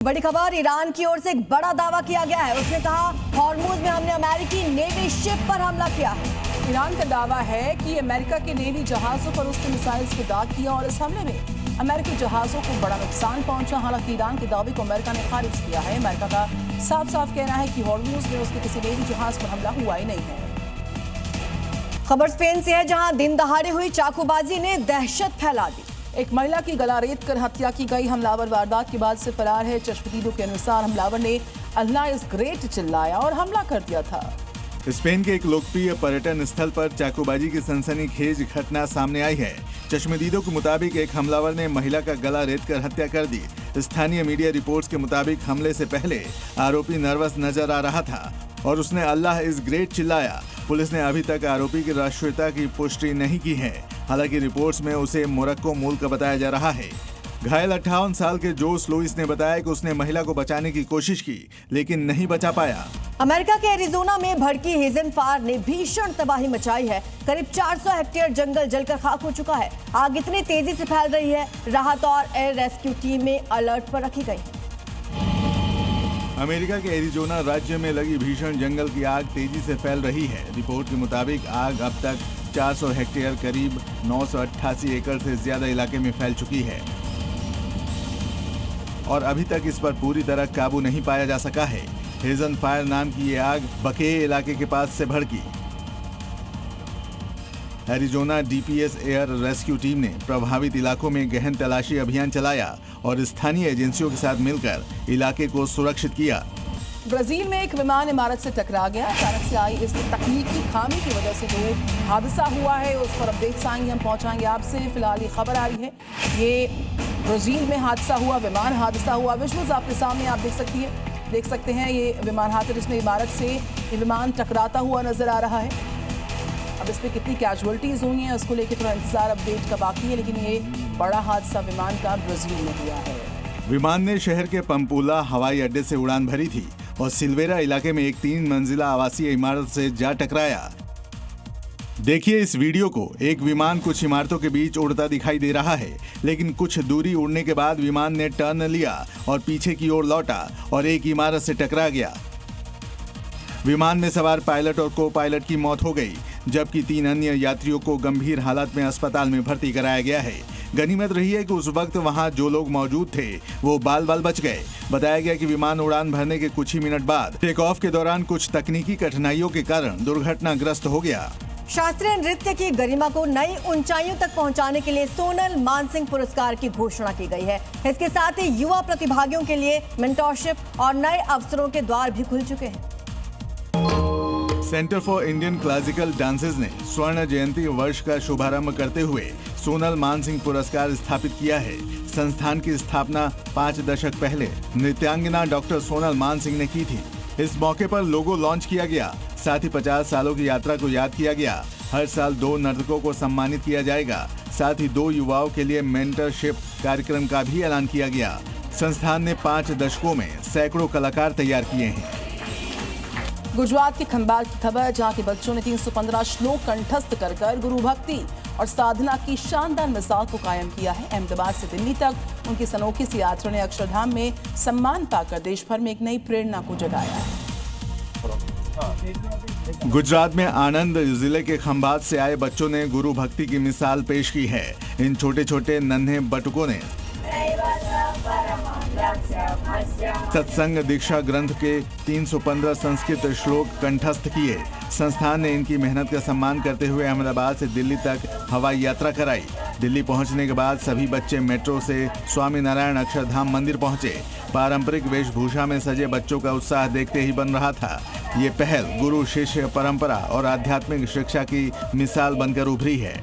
बड़ी खबर, ईरान की ओर से एक बड़ा दावा किया गया है। उसने कहा हॉर्मुज में हमने अमेरिकी नेवी शिप पर हमला किया है। ईरान का दावा है कि अमेरिका के नेवी जहाजों पर उसने मिसाइल्स को दाग किया और इस हमले में अमेरिकी जहाजों को बड़ा नुकसान पहुंचा। हालांकि ईरान के दावे को अमेरिका ने खारिज किया है। अमेरिका का साफ साफ कहना है कि हॉर्मुज में उसके किसी नेवी जहाज पर हमला हुआ ही नहीं है। खबर स्पेन से है, जहां दिन दहाड़े हुई चाकूबाजी ने दहशत फैला दी। एक महिला की गला रेत कर हत्या की गई। हमलावर वारदात के बाद से फरार है। चश्मदीदों के अनुसार हमलावर ने अल्लाह इज ग्रेट चिल्लाया और हमला कर दिया था। स्पेन के एक लोकप्रिय पर्यटन स्थल पर चाकूबाजी की सनसनीखेज घटना सामने आई है। चश्मदीदों के मुताबिक एक हमलावर ने महिला का गला रेत कर हत्या कर दी। स्थानीय मीडिया रिपोर्ट्स के मुताबिक हमले से पहले आरोपी नर्वस नजर आ रहा था और उसने अल्लाह इज ग्रेट चिल्लाया। पुलिस ने अभी तक आरोपी की राष्ट्रीयता की पुष्टि नहीं की है। हालांकि रिपोर्ट्स में उसे मोरक्को मूल का बताया जा रहा है। घायल 58 साल के जोस लुइस ने बताया कि उसने महिला को बचाने की कोशिश की लेकिन नहीं बचा पाया। अमेरिका के एरिजोना में भड़की हेजन फायर ने भीषण तबाही मचाई है। करीब 400 हेक्टेयर जंगल जलकर खाक हो चुका है। आग इतनी तेजी से फैल रही है, राहत और एयर रेस्क्यू टीमें अलर्ट पर रखी गई। अमेरिका के एरिजोना राज्य में लगी भीषण जंगल की आग तेजी से फैल रही है। रिपोर्ट के मुताबिक आग अब तक 400 हेक्टेयर करीब 988 एकड़ से ज्यादा इलाके में फैल चुकी है और अभी तक इस पर पूरी तरह काबू नहीं पाया जा सका है। हेजन फायर नाम की ये आग बके इलाके के पास से भड़की। Arizona DPS air rescue team ने प्रभावित इलाकों में गहन तलाशी अभियान चलाया और स्थानीय एजेंसियों के साथ मिलकर इलाके को सुरक्षित किया। ब्राजील में एक विमान इमारत से टकरा गया। अचानक से आई इस तकनीकी खामी की वजह से जो हादसा हुआ है उस पर अपडेट्स आएंगे, हम पहुंचाएंगे आपसे। फिलहाल ये खबर आ रही है, ये ब्राजील में हादसा हुआ, विमान हादसा हुआ। विजुअल्स आपके सामने आप देख सकते हैं। ये विमान हादसा जिसमें इमारत से ये विमान टकराता हुआ नजर आ रहा है। अब इस पर कितनी कैजुअलिटीज हुई हैं उसको लेकर थोड़ा इंतजार अपडेट का बाकी है, लेकिन ये बड़ा हादसा विमान का ब्राजील में हुआ है। विमान ने शहर के पंपुला हवाई अड्डे से उड़ान भरी थी और सिल्वेरा इलाके में एक 3 मंजिला आवासीय इमारत से जा टकराया। देखिए इस वीडियो को। एक विमान कुछ इमारतों के बीच उड़ता दिखाई दे रहा है, लेकिन कुछ दूरी उड़ने के बाद विमान ने टर्न लिया और पीछे की ओर लौटा और एक इमारत से टकरा गया। विमान में सवार पायलट और को पायलट की मौत हो गई, जबकि 3 अन्य यात्रियों को गंभीर हालत में अस्पताल में भर्ती कराया गया है। गनीमत रही है कि उस वक्त वहां जो लोग मौजूद थे वो बाल बाल बच गए। बताया गया कि विमान उड़ान भरने के कुछ ही मिनट बाद टेक ऑफ के दौरान कुछ तकनीकी कठिनाइयों के कारण दुर्घटनाग्रस्त हो गया। शास्त्रीय नृत्य की गरिमा को नई ऊंचाइयों तक पहुंचाने के लिए सोनल मानसिंह पुरस्कार की घोषणा की गई है। इसके साथ ही युवा प्रतिभागियों के लिए मेंटरशिप और नए अवसरों के द्वार भी खुल चुके हैं। Centre for Indian classical dances ने स्वर्ण जयंती वर्ष का शुभारंभ करते हुए सोनल मानसिंह पुरस्कार स्थापित किया है। संस्थान की स्थापना 5 दशक पहले नृत्यांगना डॉक्टर सोनल मानसिंह ने की थी। इस मौके पर लोगो लॉन्च किया गया, साथ ही 50 सालों की यात्रा को याद किया गया। हर साल 2 नर्तकों को सम्मानित किया जाएगा। साथ ही 2 युवाओं के लिए मेंटरशिप कार्यक्रम का भी ऐलान किया गया। संस्थान ने 5 दशकों में सैकड़ों कलाकार तैयार किए हैं। गुजरात के खंबात की खबर, जहां के बच्चों ने 315 श्लोक कंठस्थ कर गुरु भक्ति और साधना की शानदार मिसाल को कायम किया है। अहमदाबाद से दिल्ली तक उनकी इस अनोखी सी यात्रा ने अक्षरधाम में सम्मान पाकर देश भर में एक नई प्रेरणा को जगाया है। गुजरात में आनंद जिले के खंबात से आए बच्चों ने गुरु भक्ति की मिसाल पेश की है। इन छोटे छोटे नन्हे बटुकों ने सत्संग दीक्षा ग्रंथ के 315 संस्कृत श्लोक कंठस्थ किए। संस्थान ने इनकी मेहनत का सम्मान करते हुए अहमदाबाद से दिल्ली तक हवाई यात्रा कराई। दिल्ली पहुंचने के बाद सभी बच्चे मेट्रो से स्वामी नारायण अक्षरधाम मंदिर पहुंचे। पारंपरिक वेशभूषा में सजे बच्चों का उत्साह देखते ही बन रहा था। ये पहल गुरु शिष्य परंपरा और आध्यात्मिक शिक्षा की मिसाल बनकर उभरी है।